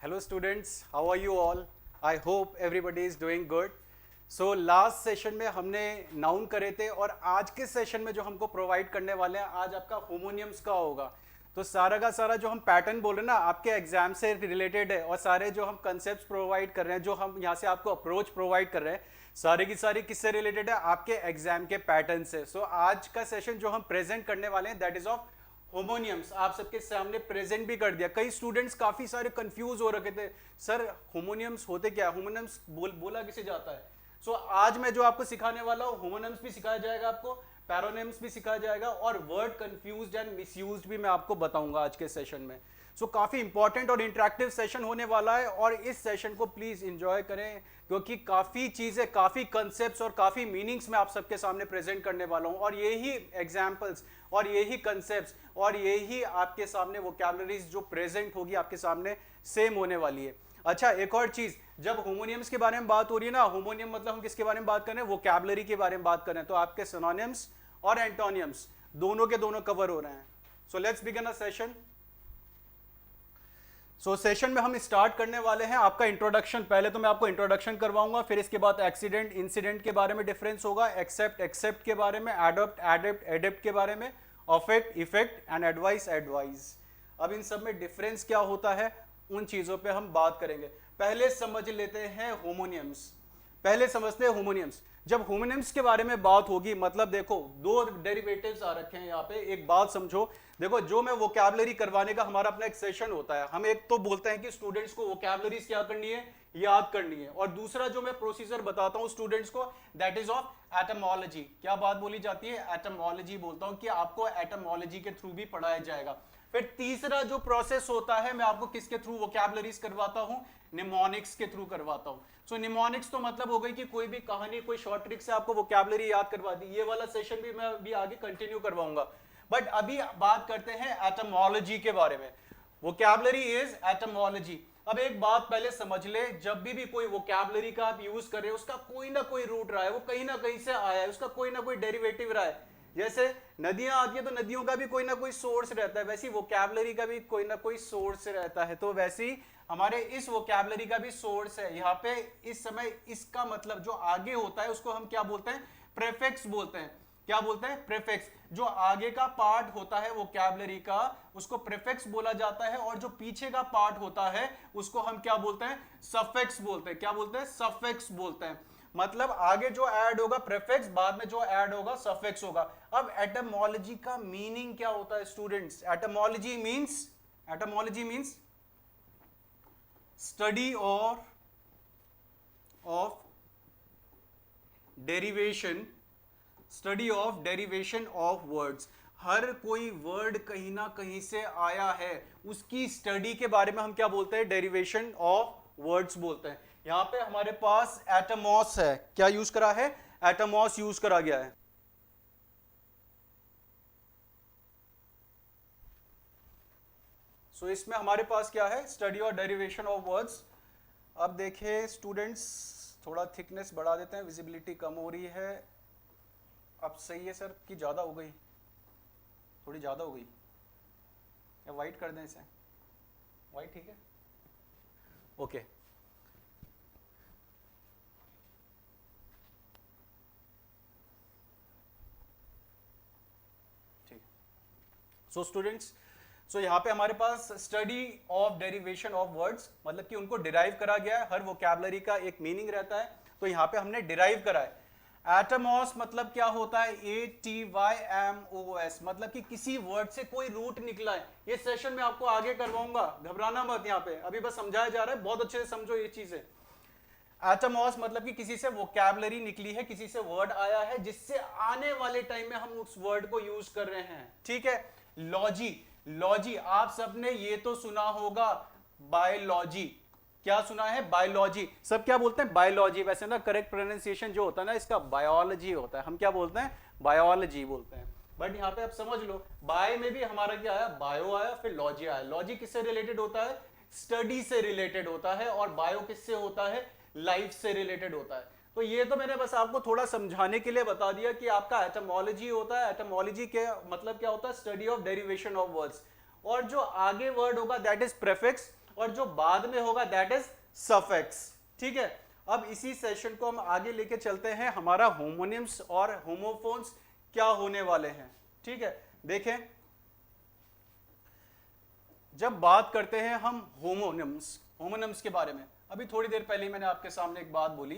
Hello students, how are you all? I hope everybody is doing good. So last session में हमने noun करे थे और आज के सेशन में जो हमको प्रोवाइड करने वाले हैं आज आपका होमोनियम्स का होगा। तो सारा का सारा जो हम पैटर्न बोल रहे हैं ना आपके एग्जाम से रिलेटेड है और सारे जो हम कंसेप्ट प्रोवाइड कर रहे हैं जो हम यहाँ से आपको अप्रोच प्रोवाइड कर रहे हैं सारे की सारी किससे रिलेटेड है आपके एग्जाम के पैटर्न से। सो आज का सेशन जो हम प्रेजेंट करने वाले हैं दैट इज ऑफ होमोनियम्स। आप सबके सामने प्रेजेंट भी कर दिया। कई स्टूडेंट्स काफी सारे कंफ्यूज हो रखे थे, सर होमोनियम्स होते क्या, होमोनियम्स बोला किसे जाता है। सो आज मैं जो आपको सिखाने वाला हूँ होमोनियम्स भी सिखाया जाएगा आपको, पैरोनिम्स भी सिखाया जाएगा और वर्ड कंफ्यूज्ड एंड मिसयूज्ड भी मैं आपको बताऊंगा आज के सेशन में। सो काफी इंपॉर्टेंट और इंटरेक्टिव सेशन होने वाला है और इस सेशन को प्लीज एंजॉय करें क्योंकि काफी चीजें, काफी कंसेप्ट्स और काफी मीनिंग्स मैं आप सबके सामने प्रेजेंट करने वाला हूं और यही एग्जांपल्स और यही कंसेप्ट्स और यही आपके सामने वोकैबुलरीज जो प्रेजेंट होगी आपके सामने सेम होने वाली है। अच्छा, एक और चीज, जब होमोनियम्स के बारे में बात हो रही है ना, होमोनियम मतलब हम किसके बारे में बात कर रहे हैं, वोकैबुलरी के बारे में बात कर रहे हैं, तो आपके सिनोनिम्स और एंटोनियम्स दोनों के दोनों कवर हो रहे हैं। So let's begin a session. Session में हम स्टार्ट करने वाले हैं आपका इंट्रोडक्शन। पहले तो मैं आपको इंट्रोडक्शन करवाऊंगा, फिर इसके बाद एक्सीडेंट इंसिडेंट के बारे में डिफरेंस होगा, एक्सेप्ट के बारे में, एडेप्ट के बारे में, अफेक्ट इफेक्ट एंड एडवाइस अब इन सब में डिफरेंस क्या होता है उन चीजों पे हम बात करेंगे। पहले समझ लेते हैं होमोनियम्स। पहले समझते हैं होमोनियम्स। जब होमोनियम्स के बारे में बात होगी मतलब देखो दो डेरिवेटिव्स आ रखे हैं यहाँ पे। एक बात समझो, देखो जो मैं वोकैबुलरी करवाने का हमारा अपना एक सेशन होता है, हम एक तो बोलते हैं कि स्टूडेंट्स को वोकैबुलरीज क्या करनी है, याद करनी है, और दूसरा जो मैं प्रोसीजर बताता हूँ स्टूडेंट्स को दैट इज ऑफ एटमोलॉजी। क्या बात बोली जाती है, एटमोलॉजी बोलता हूँ कि आपको एटमोलॉजी के थ्रू भी पढ़ाया जाएगा। फिर तीसरा जो प्रोसेस होता है मैं आपको किसके थ्रू वोकैबुलरीज करवाता हूँ, निमोनिक्स के थ्रू करवाता हूँ। सो निमोनिक्स तो मतलब हो गई कि कोई भी कहानी, कोई शॉर्ट ट्रिक से आपको वोकैबुलरी याद करवा दी। ये वाला सेशन भी मैं भी आगे कंटिन्यू करवाऊंगा, बट अभी बात करते हैं एटमोलॉजी के बारे में। Vocabulary is etymology. अब एक बात पहले समझ ले, जब भी कोई वोकैबुलरी का आप यूज कर रहे हो उसका कोई ना कोई रूट रहा है, वो कहीं ना कहीं से आया है, उसका कोई ना कोई डेरिवेटिव रहा है। जैसे नदियां आती है तो नदियों का भी कोई ना कोई सोर्स रहता है, वैसे वोकैबुलरी का भी कोई ना कोई सोर्स रहता है। तो वैसे ही हमारे इस वोकैबुलरी का भी सोर्स है। यहाँ पे इस समय इसका मतलब जो आगे होता है उसको हम क्या बोलते हैं, प्रेफिक्स बोलते हैं। क्या बोलते हैं, प्रेफिक्स। जो आगे का पार्ट होता है वोकैबुलरी का उसको प्रेफिक्स बोला जाता है और जो पीछे का पार्ट होता है उसको हम क्या बोलते हैं, सफिक्स बोलते हैं। क्या बोलते हैं, सफिक्स बोलते हैं। मतलब आगे जो ऐड होगा प्रेफिक्स, बाद में जो ऐड होगा सफिक्स होगा। अब एटमोलॉजी का मीनिंग क्या होता है स्टूडेंट्स, एटमोलॉजी मींस स्टडी और of derivation, study of derivation of words. हर कोई वर्ड कहीं ना कहीं से आया है, उसकी स्टडी के बारे में हम क्या बोलते हैं, डेरिवेशन ऑफ वर्ड्स बोलते हैं। यहां पे हमारे पास एटमॉस है, क्या यूज करा है, एटमॉस यूज करा गया है। सो इसमें हमारे पास क्या है, स्टडी और डेरिवेशन ऑफ वर्ड्स। अब देखिए स्टूडेंट्स, थोड़ा थिकनेस बढ़ा देते हैं, विजिबिलिटी कम हो रही है। अब सही है सर कि ज़्यादा हो गई, थोड़ी ज़्यादा हो गई, या वाइट कर दें इसे, वाइट ठीक है, ओके। ठीक। सो स्टूडेंट्स, सो यहाँ पे हमारे पास study of derivation of words मतलब कि उनको डिराइव करा गया है। हर वोकैबुलरी का एक मीनिंग रहता है, तो यहाँ पे हमने डिराइव करा है। एटमॉस मतलब क्या होता है, ATYMOS मतलब कि किसी वर्ड से कोई रूट निकला है। ये सेशन में आपको आगे करवाऊंगा, घबराना मत, यहाँ पे अभी बस समझाया जा रहा है, बहुत अच्छे से समझो ये चीजें। एटमॉस मतलब कि किसी से वोकैबुलरी निकली है, किसी से वर्ड आया है जिससे आने वाले टाइम में हम उस वर्ड को यूज कर रहे हैं। ठीक है। लॉजी आप सबने ये तो सुना होगा, बायोलॉजी। क्या सुना है, बायोलॉजी। सब क्या बोलते हैं, बायोलॉजी। वैसे ना करेक्ट प्रोनाउंसिएशन जो होता है ना इसका बायोलॉजी होता है, हम क्या बोलते हैं, बायोलॉजी बोलते हैं। बट यहाँ पे आप समझ लो, बाय में भी हमारा क्या आया, बायो आया, फिर लॉजी आया। लॉजी किससे रिलेटेड होता है, स्टडी से रिलेटेड होता है, और बायो किससे होता है, लाइफ से रिलेटेड होता है। तो ये तो मैंने बस आपको थोड़ा समझाने के लिए बता दिया कि आपका एटमोलॉजी होता है। एटमोलॉजी के मतलब क्या होता है, study of derivation of words. और जो आगे वर्ड होगा दैट इज प्रेफिक्स, और जो बाद में होगा दैट इज सफिक्स। ठीक है, अब इसी सेशन को हम आगे लेके चलते हैं, हमारा होमोनिम्स और होमोफोन्स क्या होने वाले हैं। ठीक है, देखें जब बात करते हैं हम होमोनिम्स के बारे में, अभी थोड़ी देर पहले मैंने आपके सामने एक बात बोली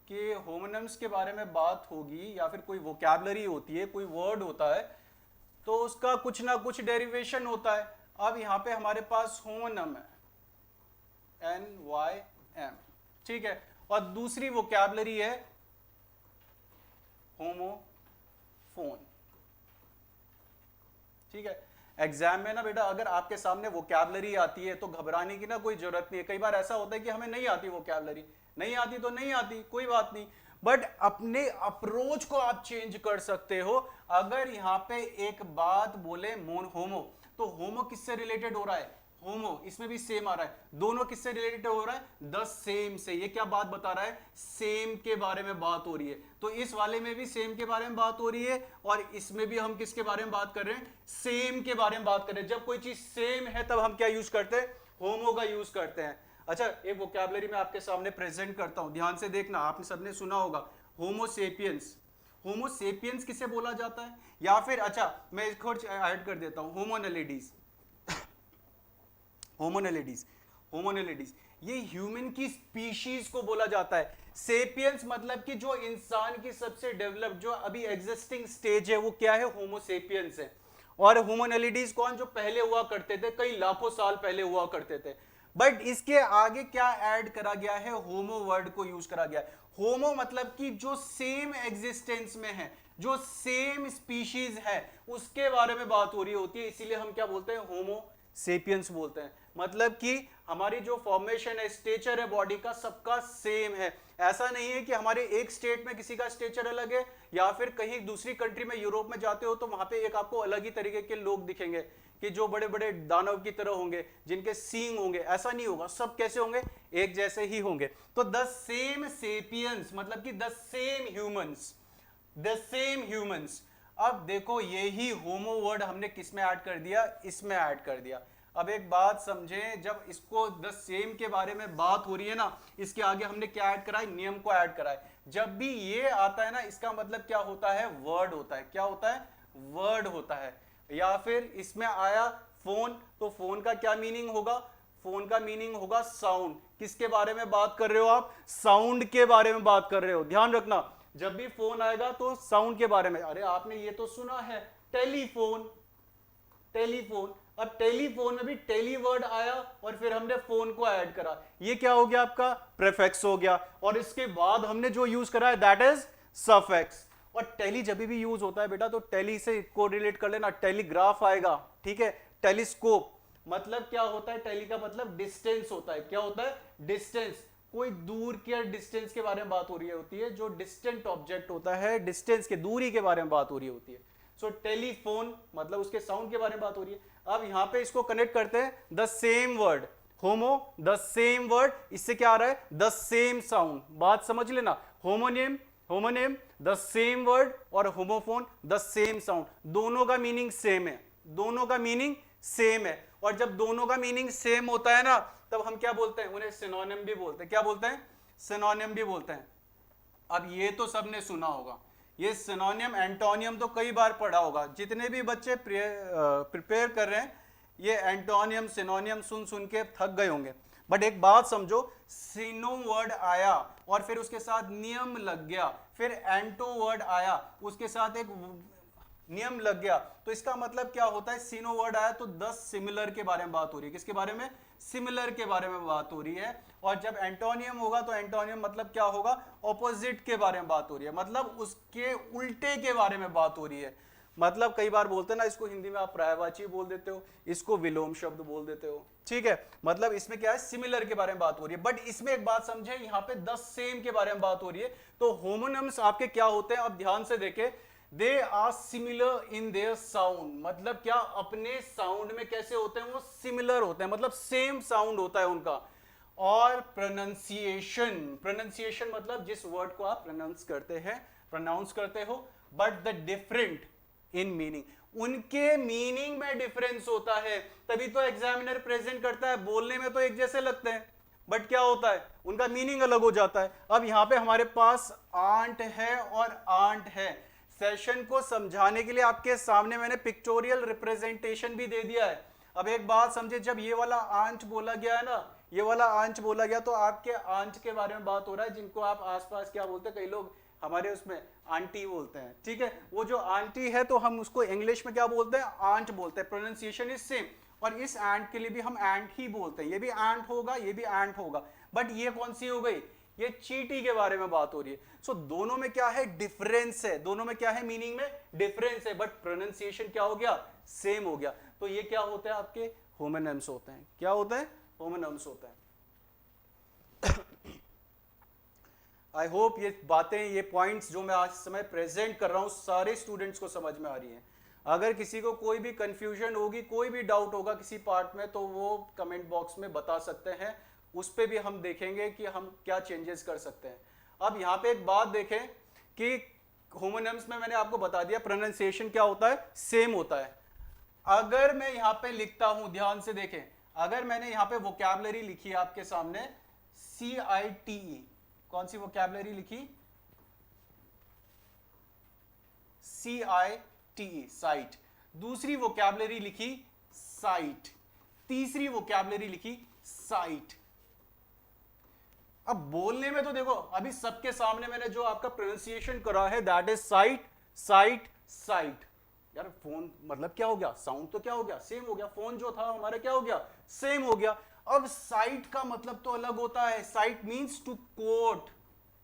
कि होमोनिम्स के बारे में बात होगी या फिर कोई वोकैबुलरी होती है, कोई वर्ड होता है तो उसका कुछ ना कुछ डेरिवेशन होता है। अब यहां पे हमारे पास होमोनिम है NYM, ठीक है, और दूसरी वोकैबुलरी है होमोफोन। ठीक है, एग्जाम में ना बेटा अगर आपके सामने वोकैबुलरी आती है तो घबराने की ना कोई जरूरत नहीं है। कई बार ऐसा होता है कि हमें नहीं आती वोकैबुलरी, नहीं आती तो नहीं आती, कोई बात नहीं, बट अपने अप्रोच को आप चेंज कर सकते हो। अगर यहाँ पे एक बात बोले होमो, तो होमो किससे रिलेटेड हो रहा है, होमो, इसमें भी सेम आ रहा है, दोनों किससे रिलेटेड हो रहा है, द सेम से। ये क्या बात बता रहा है, सेम के बारे में बात हो रही है। तो इस वाले में भी सेम के बारे में बात हो रही है और इसमें भी हम किसके बारे में बात कर रहे हैं, सेम के बारे में बात कर रहे हैं। जब कोई चीज सेम है तब हम क्या यूज करते हैं, होमो का यूज करते हैं। अच्छा, एक वोकैबुलरी मैं आपके सामने प्रेजेंट करता हूं, ध्यान से देखना, आपने सबने सुना होगा होमोसेपियंस। होमोसेपियंस किसे बोला जाता है, या फिर अच्छा मैं इसको ऐड कर देता हूं, होमोनेलिडीज। होमोनेलिडीज ये ह्यूमन की स्पीशीज को बोला जाता है। सेपियंस मतलब कि जो इंसान की सबसे डेवलप, जो अभी एग्जिस्टिंग स्टेज है, वो क्या है, होमोसेपियंस है। और होमोनेलिडीज कौन, जो पहले हुआ करते थे, कई लाखों साल पहले हुआ करते थे। बट इसके आगे क्या ऐड करा गया है, होमो वर्ड को यूज करा गया है। होमो मतलब कि जो सेम एग्जिस्टेंस में है, जो सेम स्पीशीज है, उसके बारे में बात हो रही होती है, इसीलिए हम क्या बोलते हैं, होमो सेपियंस बोलते हैं। मतलब कि हमारी जो फॉर्मेशन है, स्टेचर है बॉडी का, सबका सेम है। ऐसा नहीं है कि हमारे एक स्टेट में किसी का स्टेचर अलग है, या फिर कहीं दूसरी कंट्री में, यूरोप में जाते हो तो वहां पे एक आपको अलग ही तरीके के लोग दिखेंगे कि जो बड़े बड़े दानव की तरह होंगे, जिनके सींग होंगे। ऐसा नहीं होगा, सब कैसे होंगे, एक जैसे ही होंगे। तो द सेम सेपियंस मतलब कि द सेम ह्यूमंस। अब देखो यही होमो वर्ड हमने किस में ऐड कर दिया, इसमें ऐड कर दिया। अब एक बात समझें, जब इसको द सेम के बारे में बात हो रही है ना, इसके आगे हमने क्या ऐड करा है, नियम को ऐड करा है। जब भी ये आता है ना, इसका मतलब क्या होता है, वर्ड होता है। क्या होता है, वर्ड होता है। या फिर इसमें आया फोन, तो फोन का क्या मीनिंग होगा, फोन का मीनिंग होगा साउंड। किसके बारे में बात कर रहे हो आप, साउंड के बारे में बात कर रहे हो। ध्यान रखना, जब भी फोन आएगा तो साउंड के बारे में। अरे आपने ये तो सुना है टेलीफोन, अब टेलीफोन में भी टेली वर्ड आया और फिर हमने फोन को ऐड करा, ये क्या हो गया, आपका प्रीफिक्स हो गया। और इसके बाद हमने जो यूज करा है दैट इज सफिक्स। और टेली जब भी यूज होता है बेटा, तो टेली से को रिलेट कर लेना, टेलीग्राफ आएगा, ठीक है। टेलीस्कोप मतलब क्या होता है, टेली का मतलब डिस्टेंस होता है। क्या होता है, डिस्टेंस, कोई दूर के डिस्टेंस के बारे में बात हो रही होती है, जो डिस्टेंट ऑब्जेक्ट होता है, डिस्टेंस के, दूरी के बारे में बात हो रही होती है। सो टेलीफोन मतलब उसके साउंड के बारे में बात हो रही है। अब यहां पे इसको कनेक्ट करते हैं, the same word, homo the same word, इससे क्या आ रहा है, द सेम साउंड। बात समझ लेना, होमोनेम द सेम वर्ड और होमोफोन द सेम साउंड, दोनों का मीनिंग सेम है, दोनों का मीनिंग सेम है। और जब दोनों का मीनिंग सेम होता है ना, तब हम क्या बोलते हैं, उन्हें सिनोनिम भी बोलते हैं। क्या बोलते हैं, सिनोनिम भी बोलते हैं। अब ये तो सबने सुना होगा, ये सिनोनियम एंटोनियम तो कई बार पढ़ा होगा। जितने भी बच्चे प्रिपेयर कर रहे हैं, ये एंटोनियम सिनोनियम सुन सुन के थक गए होंगे। बट एक बात समझो, सिनो वर्ड आया और फिर उसके साथ नियम लग गया, फिर एंटो वर्ड आया, उसके साथ एक नियम लग गया, तो इसका मतलब क्या होता है, सिनो वर्ड आया तो 10 सिमिलर के बारे में बात हो रही है। किसके बारे में, सिमिलर के बारे में बात हो रही है। और जब एंटोनियम होगा तो एंटोनियम मतलब क्या होगा, ऑपोजिट के बारे में बात हो रही है, मतलब उसके उल्टे के बारे में बात हो रही है। मतलब कई बार बोलते हैं ना, इसको हिंदी में आप पर्यायवाची बोल देते हो, इसको विलोम शब्द बोल देते हो, ठीक है। मतलब इसमें क्या है, सिमिलर के बारे में बात हो रही है। बट इसमें एक बात समझे, यहाँ पे 10 सेम के बारे में बात हो रही है। तो होमोनिम्स आपके क्या होते हैं, अब ध्यान से देखें, they are similar in their sound. मतलब क्या, अपने साउंड में कैसे होते हैं, वो सिमिलर होते हैं, मतलब सेम साउंड होता है उनका। और प्रोनाउंसिएशन मतलब जिस वर्ड को आप प्रोनाउंस करते हो, but the different in meaning. उनके मीनिंग में डिफरेंस होता है, तभी तो एग्जामिनर प्रेजेंट करता है। बोलने में तो एक जैसे लगते हैं, बट क्या होता है, उनका मीनिंग अलग हो जाता है। अब यहां पे हमारे पास आंट है और आंट है। सेशन को समझाने के लिए आपके सामने मैंने पिक्टोरियल रिप्रेजेंटेशन भी दे दिया है। अब एक बात समझे, जब ये वाला आंट बोला गया है ना, ये वाला आंट बोला गया, तो आपके आंट के बारे में बात हो रहा है, जिनको आप आसपास क्या बोलते हैं, कई लोग हमारे उसमें आंटी बोलते हैं, ठीक है। वो जो आंटी है तो हम उसको इंग्लिश में क्या बोलते हैं, आंट बोलते हैं। Pronunciation is same. और इस एंट के लिए भी हम एंट ही बोलते हैं। ये भी एंट होगा, ये भी एंट होगा, बट ये कौन सी हो गई, ये चींटी के बारे में बात हो रही है। सो दोनों में क्या है, डिफरेंस है। दोनों में क्या है, मीनिंग में डिफरेंस है, बट प्रोनाउंसिएशन क्या हो गया, सेम हो गया। तो ये क्या होता है, आपके होमोनिम्स होते हैं। क्या होता है, होमोनिम्स होता है। आई होप ये बातें, ये पॉइंट्स जो मैं आज समय प्रेजेंट कर रहा हूं, सारे स्टूडेंट्स को समझ में आ रही हैं। अगर किसी को कोई भी कंफ्यूजन होगी, कोई भी डाउट होगा किसी पार्ट में, तो वो कमेंट बॉक्स में बता सकते हैं। उस पे भी हम देखेंगे कि हम क्या चेंजेस कर सकते हैं। अब यहाँ पे एक बात देखें कि होमोनिम्स में मैंने आपको बता दिया प्रोनाउंसिएशन क्या होता है, सेम होता है। अगर मैं यहाँ पे लिखता हूं, ध्यान से देखें, अगर मैंने यहाँ पे वोकैबुलरी लिखी है आपके सामने, CITE, कौन सी वोकैबुलरी लिखी, CITE, साइट। दूसरी वोकैबुलरी लिखी साइट। तीसरी वोकैबुलरी लिखी साइट। अब बोलने में तो देखो, अभी सबके सामने मैंने जो आपका प्रोनाउंसिएशन करा है, that is site, site, site. यार फोन मतलब क्या हो गया, साउंड तो क्या हो गया, सेम हो गया। फोन जो था हमारा क्या हो गया, सेम हो गया। अब साइट का मतलब तो अलग होता है। Cite means to quote,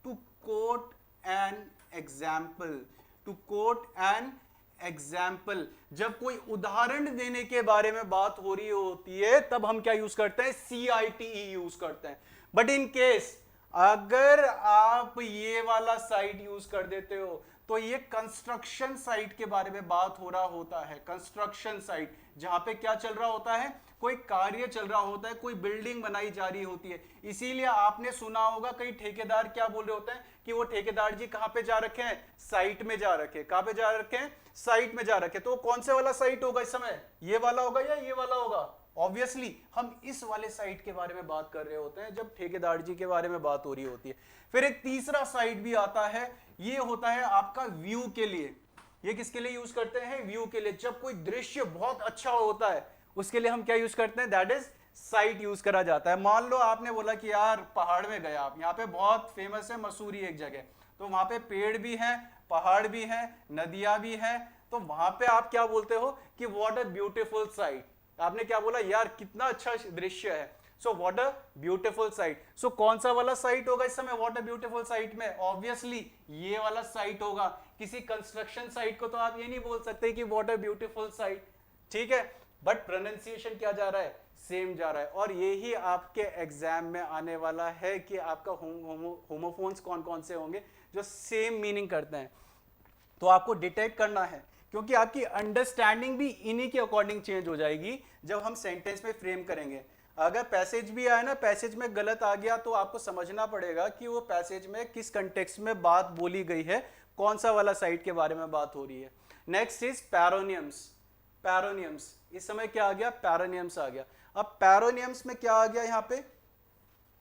to quote an example, to quote an example. जब कोई उदाहरण देने के बारे में बात हो रही होती है, तब हम क्या यूज करते हैं, CITE यूज करते हैं। बट इन केस अगर आप ये वाला साइट यूज कर देते हो, तो ये कंस्ट्रक्शन साइट के बारे में बात हो रहा होता है। कंस्ट्रक्शन साइट, जहां पे क्या चल रहा होता है, कोई कार्य चल रहा होता है, कोई बिल्डिंग बनाई जा रही होती है। इसीलिए आपने सुना होगा कई ठेकेदार क्या बोल रहे होते हैं कि वो ठेकेदार जी कहां पे जा रखे हैं, साइट में जा रखे हैं। कहां पे जा रखे हैं, साइट में जा रखे। तो कौन से वाला साइट होगा इस समय, ये वाला होगा या ये वाला होगा? ऑब्वियसली हम इस वाले साइट के बारे में बात कर रहे होते हैं जब ठेकेदार जी के बारे में बात हो रही होती है। फिर एक तीसरा साइट भी आता है, ये होता है आपका व्यू के लिए। ये किसके लिए यूज करते हैं, व्यू के लिए। जब कोई दृश्य बहुत अच्छा होता है, उसके लिए हम क्या यूज करते हैं, दैट इज साइट यूज करा जाता है। मान लो आपने बोला कि यार पहाड़ में गए आप, यहाँ पे बहुत फेमस है मसूरी एक जगह, तो वहां पे पेड़ भी हैं, पहाड़ भी हैं, नदियां भी हैं, तो वहां पे आप क्या बोलते हो कि व्हाट अ ब्यूटीफुल साइट। आपने क्या बोला, यार कितना अच्छा दृश्य है। So what a beautiful sight. So कौन सा वाला साइट होगा इस समय व्हाट अ ब्यूटीफुल साइट में? ऑब्वियसली ये वाला साइट होगा। किसी कंस्ट्रक्शन साइट को तो आप ये नहीं बोल सकते कि व्हाट अ ब्यूटीफुल साइट, ठीक है। बट प्रोनाउंसिएशन क्या जा रहा है, सेम जा रहा है। और यही आपके एग्जाम में आने वाला है कि आपका होमोफोन्स कौन कौन से होंगे जो सेम मीनिंग करते हैं। तो आपको डिटेक्ट करना है, क्योंकि आपकी अंडरस्टैंडिंग भी इन्हीं के अकॉर्डिंग चेंज हो जाएगी जब हम सेंटेंस में फ्रेम करेंगे। अगर पैसेज भी आया ना, पैसेज में गलत आ गया, तो आपको समझना पड़ेगा कि वो पैसेज में किस कंटेक्स्ट में बात बोली गई है, कौन सा वाला साइट के बारे में बात हो रही है। Next is पैरोनियम्स। पैरोनियम्स, इस समय क्या आ गया, पैरोनियम्स आ गया। अब पैरोनियम्स में क्या आ गया, यहाँ पे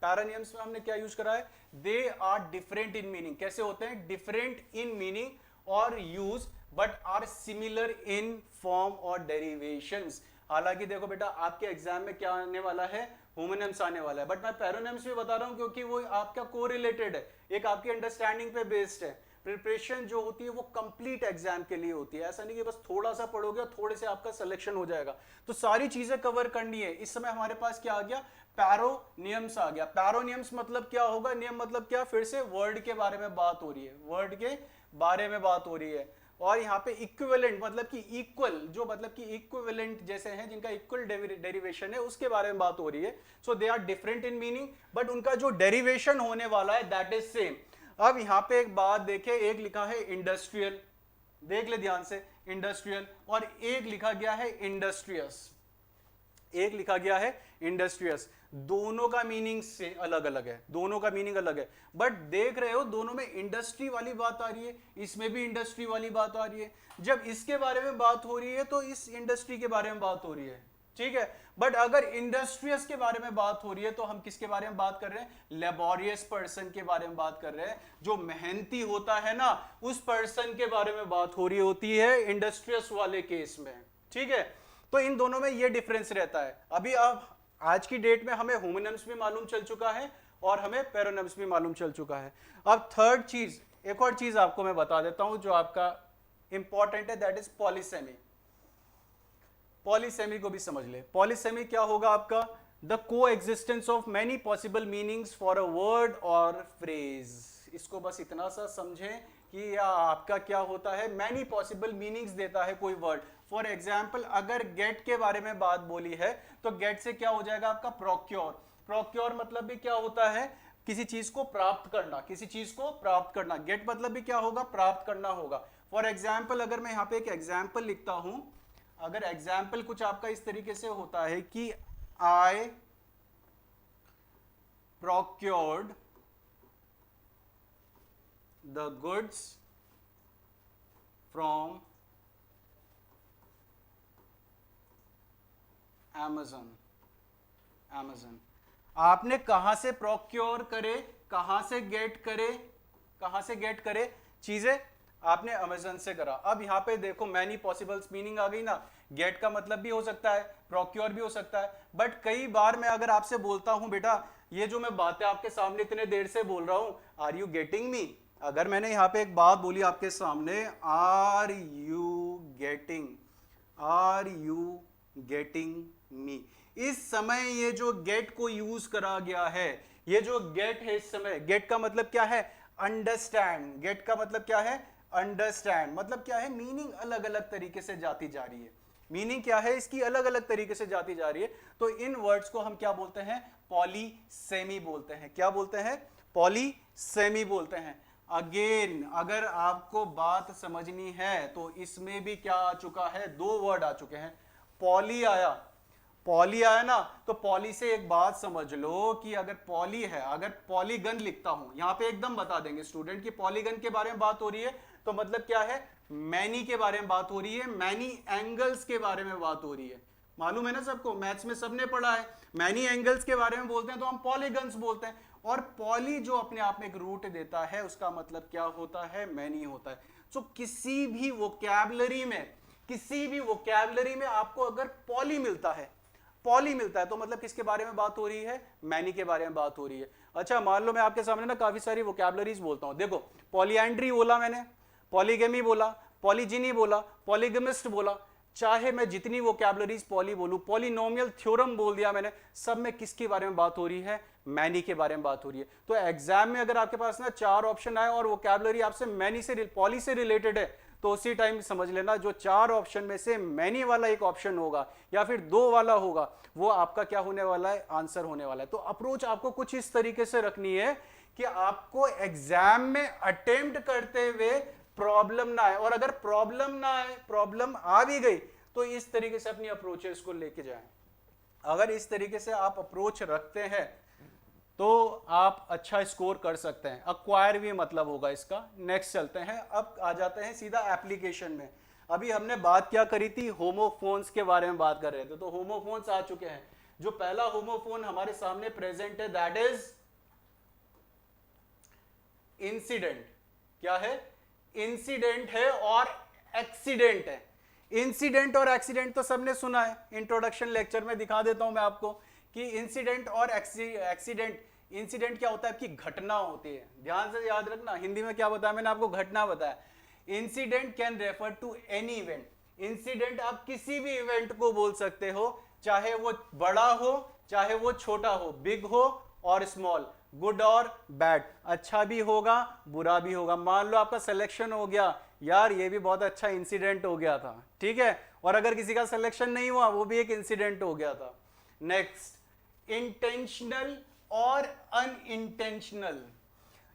पैरोनियम्स में हमने क्या यूज करा है, they are different in meaning. कैसे होते हैं, डिफरेंट इन मीनिंग और use but are similar in form और डेरिवेशंस। हालांकि देखो बेटा, आपके एग्जाम में क्या आने वाला है, होमोनिम्स आने वाला है, बट मैं पैरोनिम्स भी बता रहा हूं क्योंकि वो आपका कोरिलेटेड है, एक आपकी अंडरस्टैंडिंग पे बेस्ड है। प्रिपरेशन जो होती है वो कंप्लीट एग्जाम के लिए होती है। ऐसा नहीं कि बस थोड़ा सा पढ़ोगे, थोड़े से आपका सिलेक्शन हो जाएगा। तो सारी चीजें कवर करनी है। इस समय हमारे पास क्या आ गया, पैरोनियम्स आ गया। पैरोनियम्स मतलब क्या होगा, नियम मतलब क्या, फिर से वर्ड के बारे में बात हो रही है, वर्ड के बारे में बात हो रही है। और यहाँ पे इक्विवेलेंट मतलब कि इक्वल, जो मतलब कि इक्विवेलेंट जैसे हैं, जिनका इक्वल डेरिवेशन है, उसके बारे में बात हो रही है। So they are different in meaning, but उनका जो डेरिवेशन होने वाला है दैट इज सेम। अब यहाँ पे एक बात देखे, एक लिखा है इंडस्ट्रियल, देख ले ध्यान से, इंडस्ट्रियल, और एक लिखा गया है इंडस्ट्रियस। एक लिखा गया है इंडस्ट्रियस। दोनों का मीनिंग से अलग अलग है, दोनों का मीनिंग अलग है, बट देख रहे हो दोनों में इंडस्ट्री वाली बात आ रही है, इसमें भी इंडस्ट्री वाली बात आ रही है। जब इसके बारे में बात हो रही है तो इस इंडस्ट्री के बारे में बात हो रही है, ठीक है। बट अगर इंडस्ट्रियस के बारे में बात हो रही है तो हम किसके बारे में बात कर रहे हैं? लेबोरियस पर्सन के बारे में बात कर रहे हैं, जो मेहनती होता है ना, उस पर्सन के बारे में बात हो रही होती है इंडस्ट्रियस वाले केस में, ठीक है। तो इन दोनों में ये डिफरेंस रहता है। अभी अब आज की डेट में हमें होमोनिम्स भी मालूम चल चुका है और हमें पेरोनिम्स भी मालूम चल चुका है। अब थर्ड चीज, एक और चीज आपको मैं बता देता हूं जो आपका इंपॉर्टेंट है, दैट इज पॉलीसेमी। पॉलीसेमी को भी समझ ले। पॉलीसेमी क्या होगा आपका? द को existence of many possible meanings for a word और फ्रेज। इसको बस इतना सा समझें कि आपका क्या होता है, मैनी पॉसिबल मीनिंग्स देता है कोई वर्ड। फॉर एग्जाम्पल अगर गेट के बारे में बात बोली है तो गेट से क्या हो जाएगा आपका? प्रोक्योर। प्रोक्योर मतलब भी क्या होता है? किसी चीज को प्राप्त करना, किसी चीज को प्राप्त करना। गेट मतलब भी क्या होगा? प्राप्त करना होगा। फॉर एग्जाम्पल अगर मैं यहाँ पे एक एग्जाम्पल लिखता हूं, अगर एग्जाम्पल कुछ आपका इस तरीके से होता है कि I procured the goods from Amazon। आपने कहां से प्रोक्योर करे, कहां से गेट करे, कहां से गेट करे चीजें? आपने अमेजन से करा। अब यहां पे देखो मैनी पॉसिबल्स मीनिंग आ गई ना। गेट का मतलब भी हो सकता है, प्रोक्योर भी हो सकता है। बट कई बार मैं अगर आपसे बोलता हूं बेटा ये जो मैं बातें आपके सामने इतने देर से बोल रहा हूं, आर यू गेटिंग मी? अगर मैंने यहां पे एक बात बोली आपके सामने, आर यू गेटिंग मी, इस समय ये जो गेट को यूज करा गया है, ये जो गेट है इस समय, गेट का मतलब क्या है? अंडरस्टैंड। गेट का मतलब क्या है? अंडरस्टैंड। मतलब क्या है? मीनिंग अलग अलग तरीके से जाती जा रही है। मीनिंग क्या है इसकी? अलग अलग तरीके से जाती जा रही है। तो इन वर्ड्स को हम क्या बोलते हैं? पॉलीसेमी बोलते हैं। क्या बोलते हैं? पॉलीसेमी बोलते हैं। अगेन अगर आपको बात समझनी है तो इसमें भी क्या आ चुका है? दो वर्ड आ चुके हैं। पॉली आया ना, तो पॉली से एक बात समझ लो कि अगर पॉली है, अगर पॉलीगन लिखता हूं, यहां पे एकदम बता देंगे स्टूडेंट कि पॉलीगन के बारे में बात हो रही है, तो मतलब क्या है? मैनी के बारे में बात हो रही है, मैनी एंगल्स के बारे में बात हो रही है। मालूम है ना सबको, मैथ्स में सबने पढ़ा है। मैनी एंगल्स के बारे में बोलते हैं तो हम पॉलीगन्स बोलते हैं। और पॉली जो अपने आप में एक रूट देता है उसका मतलब क्या होता है? मैनी होता है। सो किसी भी वोकैबुलरी में आपको अगर पॉली मिलता है तो मतलब किसके बारे में बात हो रही है? मैनी के बारे में बात हो रही है। अच्छा मान लो मैं आपके सामने ना काफी सारी वोकैबुलरीज बोलता हूं। देखो पॉलीएंड्री बोला मैंने, पॉलीगेमी बोला, पॉलीजिनी बोला, पॉलीगमिस्ट बोला, चाहे मैं जितनी वोकैबुलरीज पॉली बोलूं, पॉलिनोमियल थ्योरम बोल दिया मैंने, सब में किसके बारे में बात हो रही है? मैनी के बारे में बात हो रही है। तो एग्जाम में अगर आपके पास ना 4 ऑप्शन आए और वोकैबुलरी आपसे मैनी से पॉली से रिलेटेड है तो उसी टाइम समझ लेना जो 4 ऑप्शन में से मैनी वाला एक ऑप्शन होगा या फिर 2 वाला होगा, वो आपका क्या होने वाला है? आंसर होने वाला है। तो अप्रोच आपको कुछ इस तरीके से रखनी है कि आपको एग्जाम में अटेम्प्ट करते हुए प्रॉब्लम ना आए, और अगर प्रॉब्लम ना आए, प्रॉब्लम आ भी गई तो इस तरीके से अपनी अप्रोचेस को लेके जाएं। अगर इस तरीके से आप अप्रोच रखते हैं तो आप अच्छा स्कोर कर सकते हैं। अक्वायर भी मतलब होगा इसका। नेक्स्ट चलते हैं, अब आ जाते हैं सीधा एप्लीकेशन में। अभी हमने बात क्या करी थी? होमोफोन्स के बारे में बात कर रहे थे। तो होमोफोन्स आ चुके हैं। जो पहला होमोफोन हमारे सामने प्रेजेंट है दैट इज इंसिडेंट। क्या है? इंसिडेंट है और एक्सीडेंट है। इंसिडेंट और एक्सीडेंट तो सबने सुना है, इंट्रोडक्शन लेक्चर में दिखा देता हूं मैं आपको कि इंसिडेंट और एक्सीडेंट। इंसिडेंट क्या होता है? आपकी घटना होती है। ध्यान से याद रखना, हिंदी में क्या बताया मैंने आपको? घटना बताया। Incident can refer to any event. Incident आप किसी भी इवेंट को बोल सकते हो, चाहे वो बड़ा हो चाहे वो छोटा हो, बिग हो और स्मॉल, गुड और बैड, अच्छा भी होगा बुरा भी होगा। मान लो आपका सिलेक्शन हो गया, यार ये भी बहुत अच्छा इंसिडेंट हो गया था, ठीक है। और अगर किसी का सिलेक्शन नहीं हुआ, वो भी एक इंसिडेंट हो गया था। नेक्स्ट, इंटेंशनल और अनइंटेंशनल।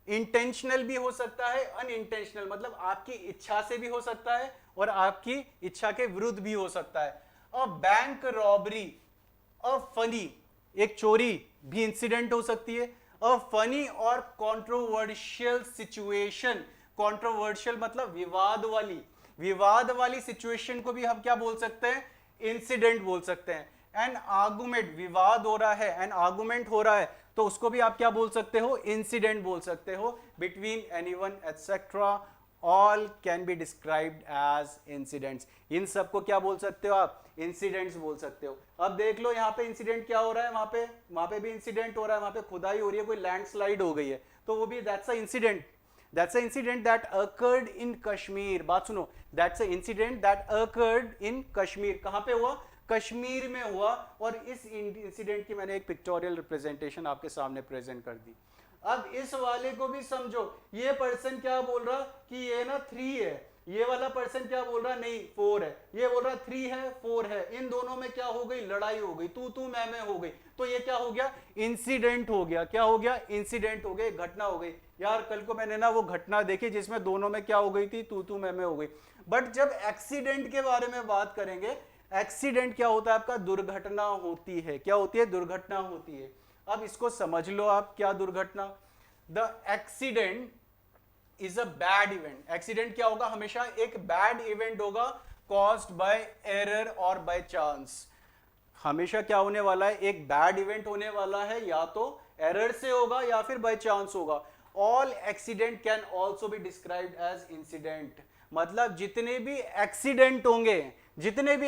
इंटेंशनल भी हो सकता है, अनइंटेंशनल मतलब आपकी इच्छा से भी हो सकता है और आपकी इच्छा के विरुद्ध भी हो सकता है। और बैंक रॉबरी, अ फनी, एक चोरी भी इंसिडेंट हो सकती है। अ फनी और कंट्रोवर्शियल सिचुएशन, कंट्रोवर्शियल मतलब विवाद वाली सिचुएशन को भी हम क्या बोल सकते हैं, इंसिडेंट बोल सकते हैं। एन आर्गुमेंट, विवाद हो रहा है, एन आर्गुमेंट हो रहा है, तो उसको भी आप क्या बोल सकते हो, इंसिडेंट बोल सकते हो। Between anyone etcetera, all can be described as incidents. इन सबको क्या बोल सकते हो आप, इंसिडेंट्स बोल सकते हो। अब देख लो यहाँ पे इंसिडेंट क्या हो रहा है, वहां पे भी इंसिडेंट हो रहा है, वहां पे खुदाई हो रही है, कोई लैंडस्लाइड हो गई है, तो वो भी that's a incident. That's an incident that occurred in Kashmir. बात सुनो, that's an incident that occurred in Kashmir. कहाँ पे हुआ, कश्मीर में हुआ। और इस इंसिडेंट की मैंने एक पिक्टोरियल रिप्रेजेंटेशन आपके सामने प्रेजेंट कर दी। अब इस वाले को भी समझो, ये पर्सन क्या बोल रहा कि ये ना 3 है, ये वाला पर्सन क्या बोल रहा नहीं 4 है, ये बोल रहा 3 है 4 है, इन दोनों में क्या हो गई, लड़ाई हो गई, तू मैं हो गई, तो ये क्या हो गया, इंसिडेंट हो गया। क्या हो गया, इंसिडेंट हो गया, घटना हो गई। यार कल को मैंने ना वो घटना देखी जिसमें दोनों में क्या हो गई थी, तू मैं हो गई। बट जब एक्सीडेंट के बारे में बात करेंगे, एक्सीडेंट क्या होता है आपका, दुर्घटना होती है। क्या होती है, दुर्घटना होती है। अब इसको समझ लो आप, क्या दुर्घटना, the accident is a bad event. Accident क्या होगा, हमेशा एक बैड इवेंट होगा, कॉज्ड बाय एरर और बाय चांस। हमेशा क्या होने वाला है, एक बैड इवेंट होने वाला है, या तो एरर से होगा या फिर बाय चांस होगा। All accident can also be described as incident. मतलब जितने भी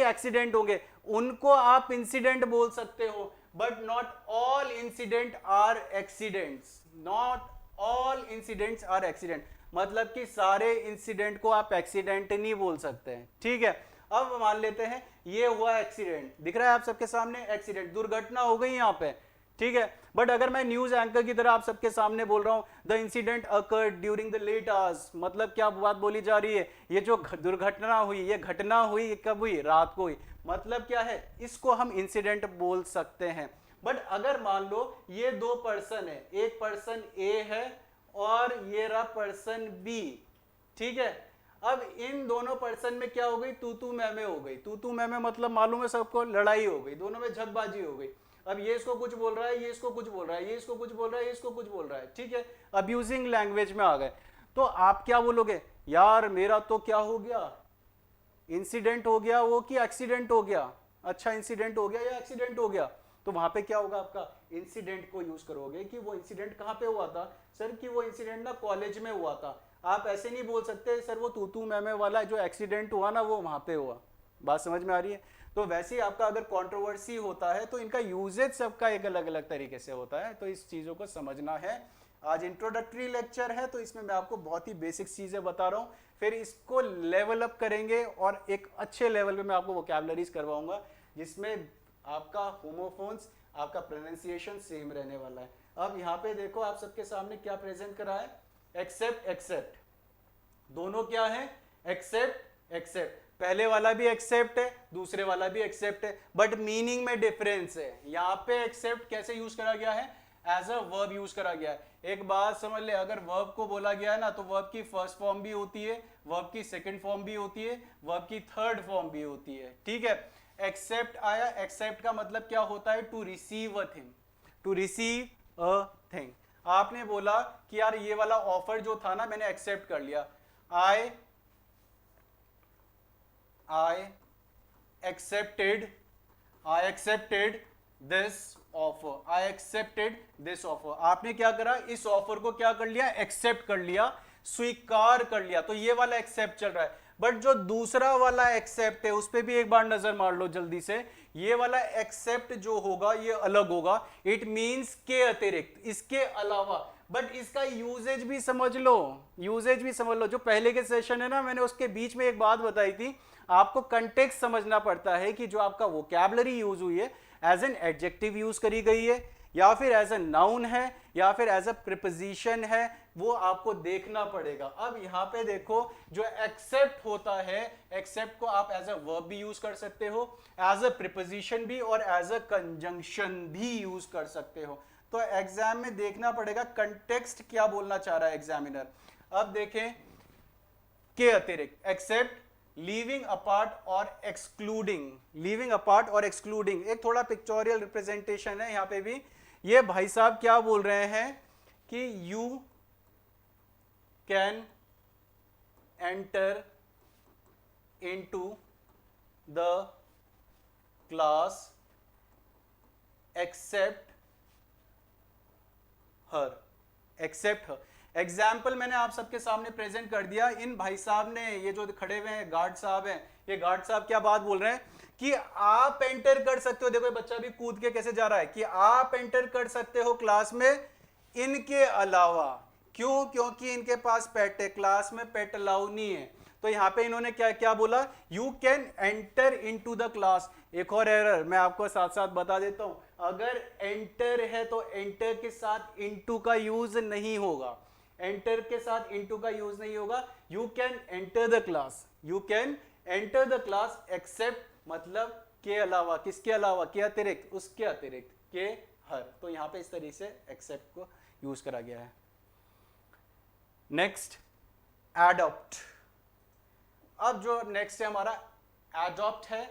एक्सीडेंट होंगे उनको आप इंसिडेंट बोल सकते हो, but not all incident are accidents. Not all incidents are accident, मतलब कि सारे इंसिडेंट को आप एक्सीडेंट नहीं बोल सकते हैं। ठीक है, अब मान लेते हैं ये हुआ एक्सीडेंट, दिख रहा है आप सबके सामने, एक्सीडेंट, दुर्घटना हो गई यहाँ पे। ठीक है, बट अगर मैं न्यूज एंकर की तरह आप सबके सामने बोल रहा हूं, the incident occurred during the late hours, मतलब क्या बात बोली जा रही है, ये जो दुर्घटना हुई, ये घटना हुई कब हुई, रात को हुई, मतलब क्या है, इसको हम इंसिडेंट बोल सकते हैं। बट अगर मान लो ये 2 पर्सन है, एक पर्सन ए है और ये रहा पर्सन बी। ठीक है, अब इन दोनों पर्सन में क्या हो गई, तू मैं हो गई। तू मैं मतलब मालूम है सबको, लड़ाई हो गई, दोनों में झकबाजी हो गई। अब ये इसको कुछ बोल रहा है, ये इसको कुछ बोल रहा है, ये इसको कुछ बोल रहा है, ये इसको कुछ बोल रहा है। ठीक है, अब्यूजिंग लैंग्वेज में आ गए, तो आप क्या बोलोगे, यार मेरा तो क्या हो गया, इंसिडेंट हो गया वो कि एक्सीडेंट हो गया। अच्छा, इंसिडेंट हो गया या एक्सीडेंट हो गया, तो वहां पे क्या होगा, आपका इंसिडेंट को यूज करोगे कि वो इंसिडेंट कहां पे हुआ था, सर कि वो इंसिडेंट ना कॉलेज में हुआ था। आप ऐसे नहीं बोल सकते सर वो तू मैं वाला जो एक्सीडेंट हुआ ना वो वहां पे हुआ। बात समझ में आ रही है। तो वैसे ही आपका अगर कंट्रोवर्सी होता है तो इनका यूजेज सबका एक अलग अलग तरीके से होता है, तो इस चीजों को समझना है। आज इंट्रोडक्टरी लेक्चर है तो इसमें मैं आपको बहुत ही बेसिक चीजें बता रहा हूँ, फिर इसको लेवल अप करेंगे और एक अच्छे लेवल पे मैं आपको वोकैबुलरीज करवाऊंगा जिसमें आपका होमोफोन्स, आपका प्रोनाउंसिएशन सेम रहने वाला है। अब यहाँ पे देखो आप सबके सामने क्या प्रेजेंट करा है, एक्सेप्ट एक्सेप्ट, दोनों क्या है, एक्सेप्ट एक्सेप्ट। पहले वाला भी एक्सेप्ट है, दूसरे वाला भी एक्सेप्ट है, बट मीनिंग में डिफरेंस है। यहाँ पे एक्सेप्ट कैसे यूज करा गया है, एज अ वर्ब यूज करा गया है। एक बात समझ ले, अगर वर्ब को बोला गया है ना तो वर्ब की फर्स्ट फॉर्म भी होती है, वर्ब की सेकंड फॉर्म भी होती है, वर्ब की थर्ड फॉर्म भी होती है। ठीक है, एक्सेप्ट आया, एक्सेप्ट का मतलब क्या होता है, to receive a thing, to receive a thing. आपने बोला कि यार ये वाला ऑफर जो था ना मैंने एक्सेप्ट कर लिया, I accepted this offer, I accepted this offer। आपने क्या करा, इस ऑफर को क्या कर लिया, एक्सेप्ट कर लिया, स्वीकार कर लिया, तो ये वाला एक्सेप्ट चल रहा है। बट जो दूसरा वाला एक्सेप्ट है उस पर भी एक बार नजर मार लो जल्दी से। ये वाला एक्सेप्ट जो होगा ये अलग होगा, इट मींस के अतिरिक्त, इसके अलावा। बट इसका यूजेज भी समझ लो, यूजेज भी समझ लो। जो पहले के सेशन है ना, मैंने उसके बीच में एक बात बताई थी, आपको कंटेक्स्ट समझना पड़ता है कि जो आपका वोकैबुलरी यूज हुई है एज एन एडजेक्टिव यूज करी गई है या फिर एज अ नाउन है या फिर एज अ प्रीपोजिशन है, वो आपको देखना पड़ेगा। अब यहाँ पे देखो जो एक्सेप्ट होता है, एक्सेप्ट को आप एज अ वर्ब भी यूज कर सकते हो, एज अ प्रीपोजिशन भी और एज अ कंजंक्शन भी यूज कर सकते हो। तो एग्जाम में देखना पड़ेगा कंटेक्स्ट क्या बोलना चाह रहा है एग्जामिनर। अब देखें के अतिरिक्त एक्सेप्ट, लीविंग अपार्ट और एक्सक्लूडिंग, लीविंग अपार्ट और एक्सक्लूडिंग एक थोड़ा पिक्चोरियल रिप्रेजेंटेशन है यहाँ पे भी। ये भाई साहब क्या बोल रहे हैं कि you can enter into the class except her, except her. Example मैंने आप सबके सामने प्रेजेंट कर दिया। इन भाई साहब ने, ये जो खड़े हुए हैं गार्ड साहब हैं, ये गार्ड साहब क्या बात बोल रहे हैं कि आप एंटर कर सकते हो, देखो ये बच्चा भी कूद के कैसे जा रहा है, कि आप एंटर कर सकते हो क्लास में इनके अलावा। क्यों? क्योंकि इनके पास पेट है, क्लास में पेट अलाउ नहीं है। तो यहाँ पे इन्होंने क्या क्या बोला, you can enter into the class. एक और एरर मैं आपको साथ साथ बता देता हूं, अगर एंटर है तो एंटर के साथ इनटू का यूज नहीं होगा, एंटर के साथ इनटू का यूज नहीं होगा। You can enter the class, you can enter the class except मतलब के अलावा, किसके अलावा, के अतिरिक्त, उसके अतिरिक्त, के हर। तो यहां पे इस तरीके से एक्सेप्ट को यूज करा गया है। Next adopt. अब जो नेक्स्ट है हमारा एडॉप्ट है,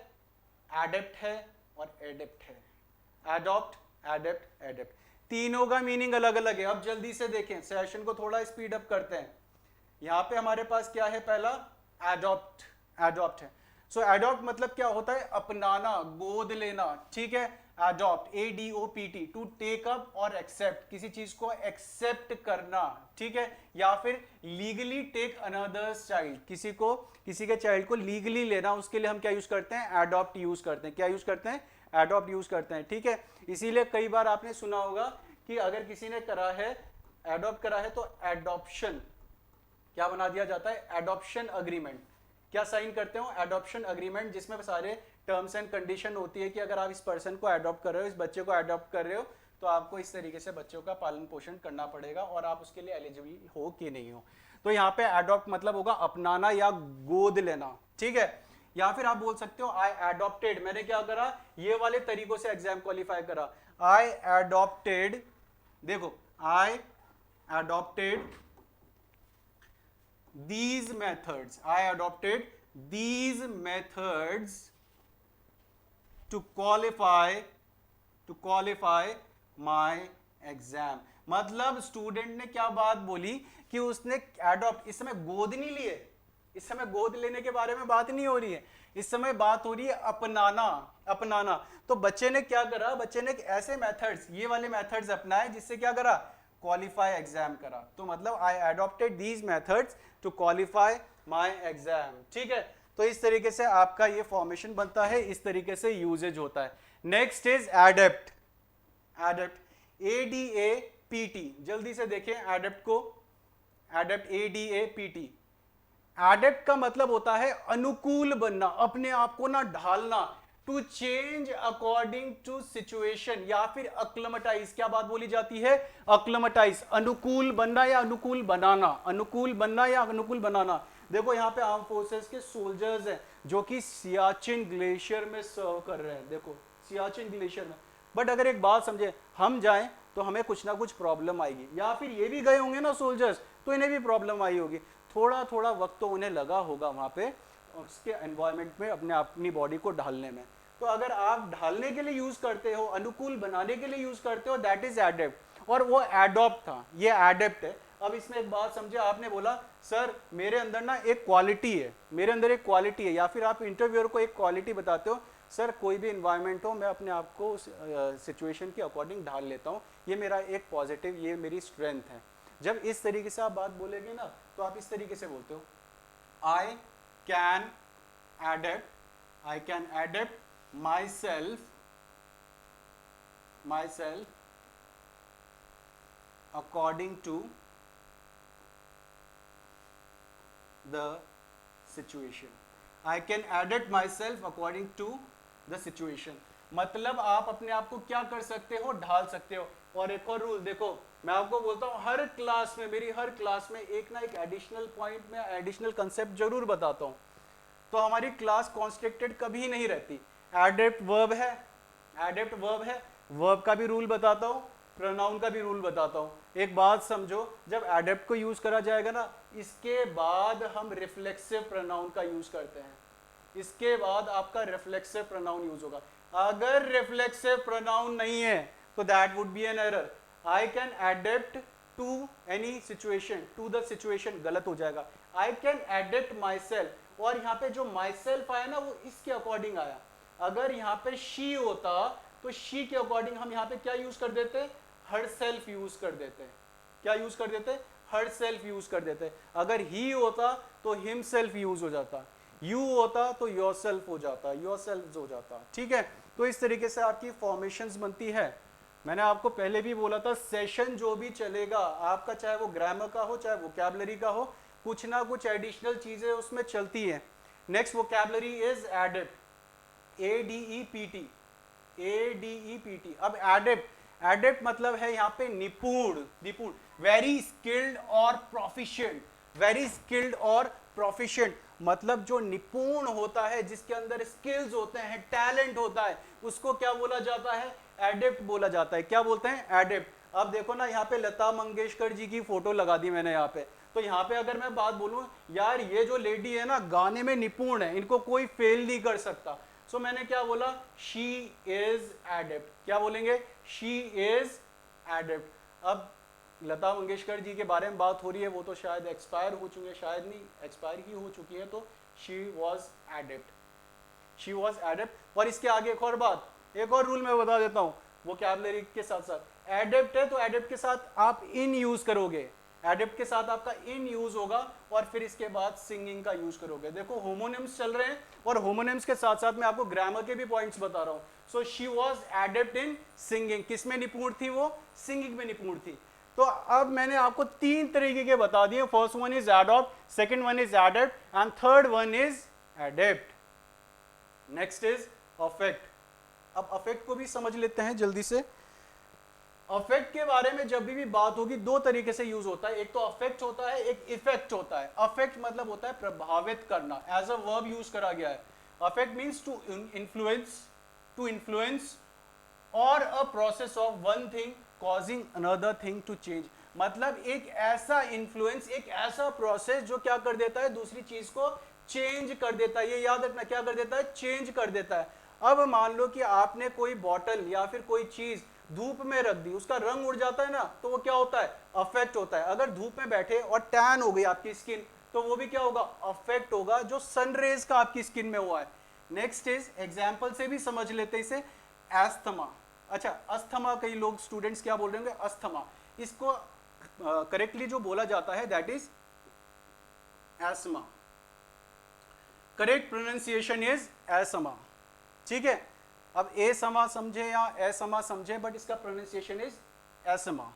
एडेप्ट है और एडेप्ट है। एडॉप्ट, एडेप्ट, एडेप्ट, तीनों का मीनिंग अलग अलग है। अब जल्दी से देखें, सेशन को थोड़ा स्पीड अप करते हैं। यहां पे हमारे पास क्या है, पहला एडॉप्ट, एडॉप्ट है। सो एडॉप्ट मतलब क्या होता है, अपनाना, गोद लेना, ठीक है। Adopt, ADOPT, to take up और एक्सेप्ट, किसी चीज को एक्सेप्ट करना, ठीक है। या फिर लीगली टेक अनदर चाइल्ड, किसी को, किसी के चाइल्ड को लीगली लेना, उसके लिए हम क्या यूज करते हैं, एडॉप्ट यूज करते हैं। क्या यूज करते हैं, एडॉप्ट यूज करते हैं, ठीक है। इसीलिए कई बार आपने सुना होगा कि अगर किसी ने करा है, एडॉप्ट करा है, तो एडॉप्शन क्या बना दिया जाता है, एडॉप्शन अग्रीमेंट। क्या साइन करते हो, एडॉप्शन अग्रीमेंट, जिसमें सारे टर्म्स एंड कंडीशन होती है कि अगर आप इस पर्सन को एडॉप्ट कर रहे हो, इस बच्चे को एडॉप्ट कर रहे हो, तो आपको इस तरीके से बच्चों का पालन पोषण करना पड़ेगा और आप उसके लिए एलिजिबल हो कि नहीं हो। तो यहाँ पे एडॉप्ट मतलब होगा अपनाना या गोद लेना, ठीक है। या फिर आप बोल सकते हो आई एडॉप्टेड, मैंने क्या करा, ये वाले तरीकों से एग्जाम क्वालिफाई करा। आई एडॉप्टेड, देखो आई adopted these methods, I adopted these methods to qualify my exam। मतलब स्टूडेंट ने क्या बात बोली कि उसने एडॉप्ट, इस समय गोद नहीं लिए, इस समय गोद लेने के बारे में बात नहीं हो रही है, इस समय बात हो रही है अपनाना, अपनाना। तो बच्चे ने क्या करा, बच्चे ने ऐसे मेथड्स, ये वाले मेथड्स अपनाए जिससे क्या करा, क्वालिफाई एग्जाम करा। तो मतलब I adopted these methods to qualify my exam, ठीक है। तो इस तरीके से आपका ये फॉर्मेशन बनता है, इस तरीके से यूजेज होता है। Next is adapt, adapt, ADAPT, जल्दी से देखें एडेप्ट को, एडेप्ट ADAPT। एडेप्ट का मतलब होता है अनुकूल बनना, अपने आप को ना ढालना, to change according to situation, या फिर अक्लमटाइज, क्या बात बोली जाती है, अक्लमटाइज, अनुकूल बनना या अनुकूल बनाना, अनुकूल बनना या अनुकूल बनाना। देखो यहाँ पे आर्म फोर्सेस के सोल्जर्स हैं जो कि सियाचिन ग्लेशियर में सर्व कर रहे हैं, देखो सियाचिन ग्लेशियर में। बट अगर एक बात समझे, हम जाएं तो हमें कुछ ना कुछ प्रॉब्लम आएगी, या फिर ये भी गए होंगे ना सोल्जर्स, तो इन्हें भी प्रॉब्लम आई होगी। थोड़ा थोड़ा वक्त तो उन्हें लगा होगा वहां पे उसके एनवायरनमेंट में अपनी बॉडी को ढालने में। तो अगर आप ढालने के लिए यूज करते हो, अनुकूल बनाने के लिए यूज करते हो, दैट इज एडेप्ट। और वो एडॉप्ट था, ये एडेप्ट है। अब इसमें एक बात समझे, आपने बोला सर मेरे अंदर ना एक क्वालिटी है, मेरे अंदर एक क्वालिटी है, या फिर आप इंटरव्यूअर को एक क्वालिटी बताते हो, सर कोई भी इन्वायरमेंट हो मैं अपने आप को उस सिचुएशन के अकॉर्डिंग ढाल लेता हूँ, ये मेरा एक पॉजिटिव, ये मेरी स्ट्रेंथ है। जब इस तरीके से आप बात बोलेंगे ना, तो आप इस तरीके से बोलते हो, I can adapt, I can adapt myself according to the situation, I can adapt myself according to the situation। मतलब आप अपने आप को क्या कर सकते हो, ढाल सकते हो। और एक और रूल देखो, मैं आपको बोलता हूं हर क्लास में, मेरी हर क्लास में एक ना एक एडिशनल पॉइंट में एडिशनल कंसेप्ट जरूर बताता हूं। तो हमारी क्लास कॉन्स्ट्रिक्टेड कभी नहीं रहती। एडेप्ट वर्ब है, एडेप्ट वर्ब है, वर्ब का भी रूल बताता हूं, प्रोनाउन का भी रूल बताता हूं। एक बात समझो, जब एडेप्ट को यूज करा जाएगा ना, इसके बाद हम रिफ्लेक्सिव प्रोनाउन का यूज करते हैं। इसके बाद आपका रिफ्लेक्सिव प्रोनाउन यूज होगा। अगर रिफ्लेक्सिव प्रोनाउन नहीं है तो that would be an error. I can adapt to any situation, to the situation गलत हो जाएगा। I can adapt my self, और यहाँ पे जो माई सेल्फ आया ना वो इसके अकॉर्डिंग आया। अगर यहाँ पे शी होता तो शी के अकॉर्डिंग हम यहाँ पे क्या यूज कर देते, हर सेल्फ यूज कर देते हैं। क्या यूज कर देते, हर सेल्फ यूज कर देते। अगर ही होता तो हिम सेल्फ यूज हो जाता, यू होता तो योर सेल्फ हो जाता, योर सेल्फ हो जाता। ठीक है, तो इस तरीके से आपकी फॉर्मेशंस बनती है। मैंने आपको पहले भी बोला था सेशन जो भी चलेगा आपका, चाहे वो ग्रामर का हो चाहे वोकैबुलरी का हो, कुछ ना कुछ एडिशनल चीजें उसमें चलती है। Next vocabulary is adept, ADEPT, ADEPT। अब एडेप्ट, एडेप्ट मतलब है यहाँ पे निपुण, निपुण, वेरी स्किल्ड और प्रोफिशिएंट, वेरी स्किल्ड और प्रोफिशिएंट मतलब जो निपुण होता है, जिसके अंदर स्किल्स होते हैं, टैलेंट होता है, उसको क्या बोला जाता है, एडेप्ट बोला जाता है। क्या बोलते हैं, एडेप्ट। अब देखो ना यहाँ पे लता मंगेशकर जी की फोटो लगा दी मैंने यहाँ पे, तो यहाँ पे अगर मैं बात बोलूं यार ये जो लेडी है ना गाने में निपुण है, इनको कोई फेल नहीं कर सकता, सो मैंने क्या बोला, शी इज एडेप्ट। क्या बोलेंगे, शी इज एडेप्ट। अब लता मंगेशकर जी के बारे में बात हो रही है, वो तो शायद एक्सपायर हो चुके हैं, शायद नहीं एक्सपायर ही हो चुकी है, तो she was adept, she was adept. और इसके आगे एक और बात, एक और रूल मैं बता देता हूँ वोकैबुलरी के साथ साथ। एडेप्ट है तो एडेप्ट के साथ आप इन यूज करोगे, एडेप्ट के साथ आपका इन यूज होगा, और फिर इसके बाद सिंगिंग का यूज करोगे। देखो होमोनिम्स चल रहे हैं, और होमोनिम्स के साथ साथ मैं आपको ग्रामर के भी पॉइंट्स बता रहा हूँ। So she was adept in singing, किस में निपुण थी वो, सिंगिंग में निपुण थी। तो अब मैंने आपको 3 तरीके के बता दिए, first one is adopt, second one is adept and third one is adept. Next is affect. अब अफेक्ट को भी समझ लेते हैं जल्दी से। अफेक्ट के बारे में जब भी बात होगी 2 तरीके से यूज होता है, एक तो अफेक्ट होता है, एक इफेक्ट होता है। अफेक्ट मतलब होता है प्रभावित करना, एज अ वर्ब यूज करा गया है। Affect means to influence, to influence और a process of one thing causing another thing to change. मतलब एक ऐसा इन्फ्लुएंस, एक ऐसा प्रोसेस जो क्या कर देता है, दूसरी चीज को चेंज कर देता है। ये याद रखना, क्या कर देता है, चेंज कर देता है। अब मान लो कि आपने कोई बॉटल या फिर कोई चीज धूप में रख दी, उसका रंग उड़ जाता है ना, तो वो क्या होता है, अफेक्ट होता है। अगर धूप में बैठे और टैन हो गई आपकी स्किन, तो वो भी क्या होगा, अफेक्ट होगा, जो सनरेज का आपकी स्किन में हुआ है। नेक्स्ट इज, एग्जाम्पल से भी समझ लेते हैं इसे, एस्थमा। अच्छा, अस्थमा, कई लोग स्टूडेंट्स क्या बोल रहे होंगे, अस्थमा। इसको करेक्टली जो बोला जाता है that is ESMA, correct pronunciation is ESMA. ठीक है, अब ए समा समझे या एसमा समझे, बट इसका pronunciation is ESMA.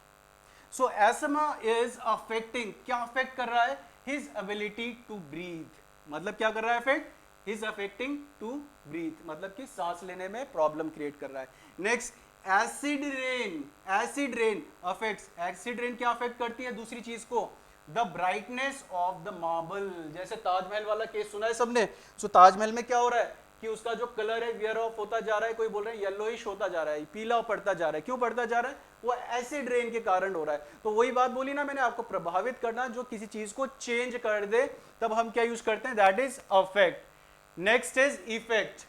So ESMA is affecting, क्या अफेक्ट कर रहा है, हिज एबिलिटी टू ब्रीथ। मतलब क्या कर रहा है affect, his affecting to breath, मतलब कि सांस लेने में प्रॉब्लम क्रिएट कर रहा है। Next, acid rain. Acid rain affects, acid rain क्या अफेक्ट करती है दूसरी चीज को, the brightness of the marble. जैसे ताजमहल वाला केस सुना है सबने। सो ताजमहल में क्या हो रहा है कि उसका जो कलर है वियर ऑफ होता जा रहा है, कोई बोल रहे हैं येलोइश होता जा रहा है, पीला पड़ता जा रहा है। क्यों पड़ता जा रहा है, वो एसिड रेन के कारण हो रहा है। तो वही बात बोली ना मैंने आपको, प्रभावित करना, जो किसी चीज को चेंज कर दे, तब हम क्या यूज करते हैं, that is affect. Next is effect.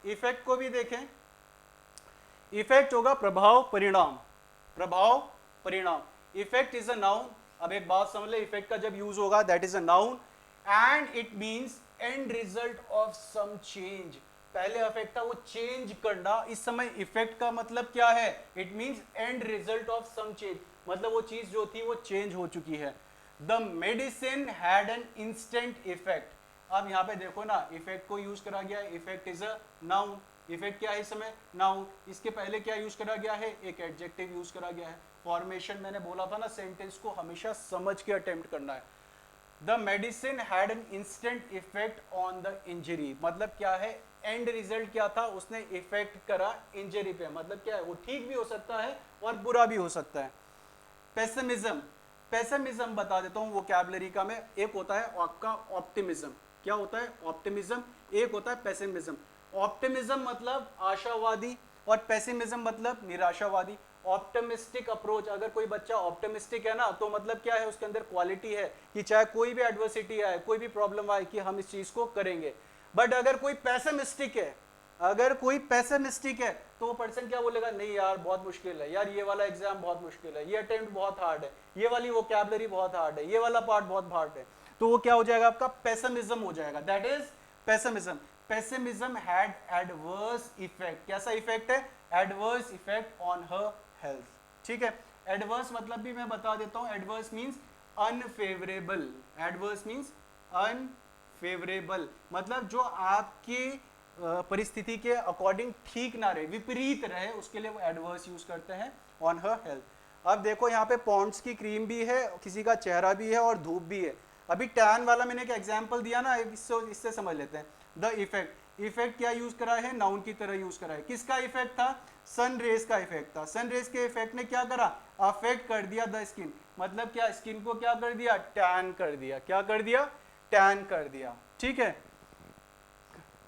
Effect को भी देखें, इफेक्ट होगा प्रभाव परिणाम, प्रभाव परिणाम। Effect is a noun. अब एक बात समझ ले, इफेक्ट का जब यूज होगा that is a noun and it means end result of some change. पहले अफेक्ट था वो चेंज करना, इस समय इफेक्ट का मतलब क्या है, it means end result of some change, मतलब वो चीज जो थी वो चेंज हो चुकी है। The medicine had an instant effect. अब यहाँ पे देखो ना, इफेक्ट को यूज करा गया है, effect is a noun. Effect क्या है इस समय, नाउन। इसके पहले क्या यूज करा गया है, एक एडजेक्टिव यूज करा गया है। फॉर्मेशन मैंने बोला था ना, सेंटेंस को हमेशा समझ के अटेम्प्ट करना है। The medicine had an instant effect on the injury, मतलब क्या है, एंड रिजल्ट क्या था, उसने इफेक्ट करा इंजरी पे। मतलब क्या है, वो ठीक भी हो सकता है और बुरा भी हो सकता है। पेसिमिज्म, पेसिमिज्म बता देता हूँ वोकैबुलरी का मैं। एक होता है आपका ऑप्टिमिज्म। क्या होता है, ऑप्टिमिज्म। एक होता है पेसिमिज्म। ऑप्टिमिज्म मतलब आशावादी और पेसिमिज्म मतलब निराशावादी। ऑप्टिमिस्टिक अप्रोच, अगर कोई बच्चा ऑप्टिमिस्टिक है ना, तो मतलब क्या है, उसके अंदर क्वालिटी है कि चाहे कोई भी एडवर्सिटी आए, कोई भी प्रॉब्लम आए, कि हम इस चीज को करेंगे। बट अगर कोई पैसिमिस्टिक है, अगर कोई पैसिमिस्टिक है तो वो पर्सन क्या बोलेगा, नहीं यार बहुत मुश्किल है, यार ये वाला एग्जाम बहुत मुश्किल है, ये अटेम्प्ट बहुत हार्ड है, ये वाली वोकैबुलरी बहुत हार्ड है, ये वाला पार्ट बहुत हार्ड है, तो वो क्या हो जाएगा, आपका पेसिमिज्म हो जाएगा, that is pessimism. Pessimism had adverse effect. कैसा इफेक्ट है, adverse effect on her health. ठीक है, एडवर्स मतलब भी मैं बता देता हूं, adverse means unfavourable. Adverse means unfavourable मतलब जो आपकी परिस्थिति के अकॉर्डिंग ठीक ना रहे, विपरीत रहे, उसके लिए वो एडवर्स यूज करते हैं ऑन हर हेल्थ. अब देखो यहाँ पे पॉन्ड्स की क्रीम भी है, किसी का चेहरा भी है और धूप भी है. अभी टैन वाला मैंने एक एग्जांपल दिया ना, इससे समझ लेते हैं. द इफेक्ट, इफेक्ट क्या यूज करा है, नाउन की तरह यूज करा है. किसका इफेक्ट था, सन रेज का इफेक्ट था. सन रेज के इफेक्ट ने क्या करा, अफेक्ट कर दिया द स्किन. मतलब क्या, स्किन को क्या कर दिया, टैन कर दिया. क्या कर दिया, टैन कर दिया. ठीक है,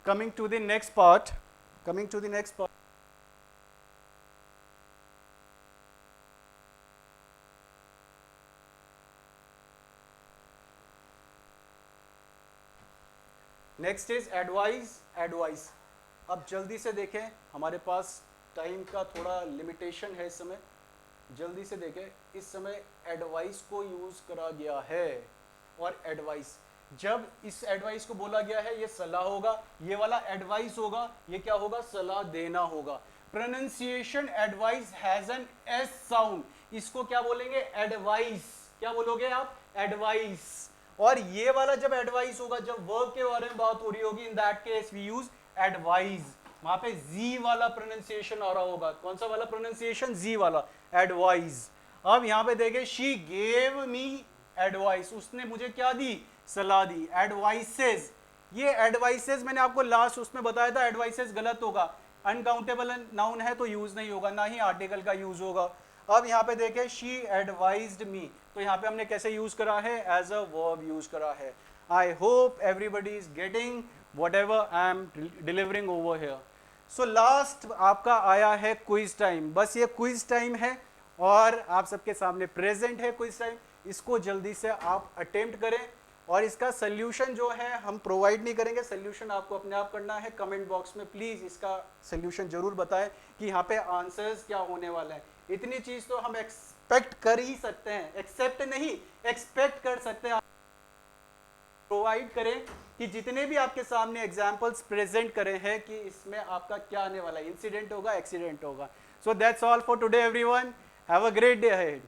coming to the next part. Next is advice. अब जल्दी से देखें, हमारे पास टाइम का थोड़ा लिमिटेशन है इस समय. जल्दी से देखें, इस समय एडवाइस को यूज करा गया है. और एडवाइस, जब इस एडवाइस को बोला गया है, ये सलाह होगा, ये वाला एडवाइस होगा, ये क्या होगा, सलाह देना होगा. Pronunciation advice has an S sound. इसको क्या बोलेंगे, एडवाइस. क्या बोलोगे आप, एडवाइस. और ये वाला जब एडवाइस होगा, जब वर्ब के बारे में बात हो रही होगी, in that case we use advice. वहां पे जी वाला प्रोनाउंसिएशन आ रहा होगा. कौन सा वाला प्रोनाउंसिएशन, जी वाला, एडवाइस. अब यहाँ पे देखे, शी गेव मी एडवाइस. उसने मुझे क्या दी, सलाह दी. एडवाइसेस, ये एडवाइसेस मैंने आपको लास्ट उसमें बताया था, एडवाइसेस गलत होगा. अनकाउंटेबल नाउन है तो यूज नहीं होगा, ना ही आर्टिकल का यूज होगा. अब यहाँ पे देखें, शी एडवाइज्ड मी, तो यहाँ पे हमने कैसे यूज करा है, एज अ वर्ब यूज करा है. I hope everybody is getting what ever I am delivering over here. So last आपका आया है क्विज टाइम. बस ये क्विज टाइम है और आप सबके सामने प्रेजेंट है क्विज टाइम. इसको जल्दी से आप अटेम्प्ट करें. और इसका सोल्यूशन जो है हम प्रोवाइड नहीं करेंगे, सोल्यूशन आपको अपने आप करना है. कमेंट बॉक्स में प्लीज इसका सोल्यूशन जरूर बताएं कि यहाँ पे आंसर्स क्या होने वाला है. इतनी चीज तो हम एक्सपेक्ट कर ही सकते हैं, एक्सेप्ट नहीं, एक्सपेक्ट कर सकते हैं. प्रोवाइड करें कि जितने भी आपके सामने एग्जाम्पल्स प्रेजेंट करे हैं कि इसमें आपका क्या आने वाला है, इंसिडेंट होगा, एक्सीडेंट होगा. So that's all for today everyone. Have a great day ahead.